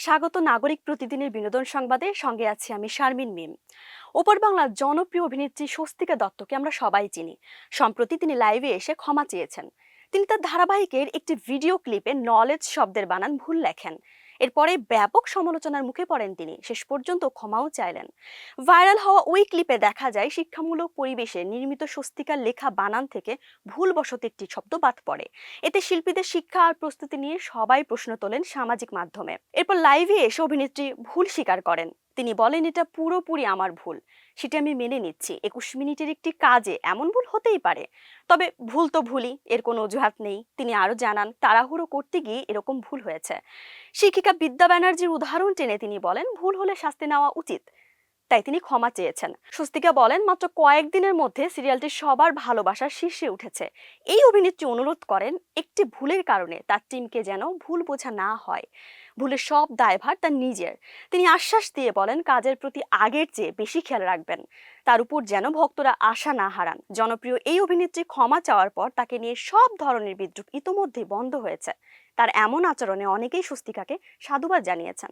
স্বাগত নাগরিক প্রতিদিনের বিনোদন সংবাদে, সঙ্গে আছি আমি শারমিন মিম। ওপার বাংলার জনপ্রিয় অভিনেত্রী স্বস্তিকা দত্তকে আমরা সবাই চিনি। সম্প্রতি তিনি লাইভে এসে ক্ষমা চেয়েছেন। তিনি তার ধারাবাহিকের একটি ভিডিও ক্লিপে নলেজ শব্দের বানান ভুল লেখেন। এরপরে ব্যাপক সমালোচনার মুখে পড়েন তিনি, শেষ পর্যন্ত ক্ষমাও চাইলেন। ভাইরাল হওয়া ওই ক্লিপে দেখা যায় শিক্ষামূলক পরিবেশে নির্মিত স্বস্তিকার লেখা বানান থেকে ভুলবশত একটি শব্দ বাদ পড়ে। এতে শিল্পীদের শিক্ষা আর প্রস্তুতি নিয়ে সবাই প্রশ্ন তোলেন সামাজিক মাধ্যমে। এরপর লাইভে এসে অভিনেত্রী ভুল স্বীকার করেন। তিনি বলেন, এটা পুরোপুরি আমার ভুল, সেটা আমি মেনে নিচ্ছি। 21 মিনিটের একটি কাজে এমন ভুল হতেই পারে, তবে ভুল তো ভুলই, এর কোনো অজুহাত নেই। তিনি আরো জানান, তাড়াহুড়ো করতে গিয়ে এরকম ভুল হয়েছে। শিক্ষিকা বিদ্যা ব্যানার্জির উদাহরণ টেনে তিনি বলেন, ভুল হলে শাস্তি নেওয়া উচিত, তাই তিনি ক্ষমা চেয়েছেন। স্বস্তিকা বলেন, মাত্র কয়েকদিনের মধ্যে সিরিয়ালটি সবার ভালোবাসার শীর্ষে উঠেছে। এই অভিনেত্রী অনুরোধ করেন, একটি ভুলের কারণে তার টিমকে যেন ভুল বোঝা না হয়। ভুলের সব দায়ভার তার নিজের। তিনি আশ্বাস দিয়ে বলেন, কাজের প্রতি আগের চেয়ে বেশি খেয়াল রাখবেন, তার উপর যেন ভক্তরা আশা না হারান। জনপ্রিয় এই অভিনেত্রী ক্ষমা চাওয়ার পর তাকে নিয়ে সব ধরনের বিদ্রুপ ইতোমধ্যেই বন্ধ হয়েছে। তার এমন আচরণে অনেকেই স্বস্তিকাকে সাধুবাদ জানিয়েছেন।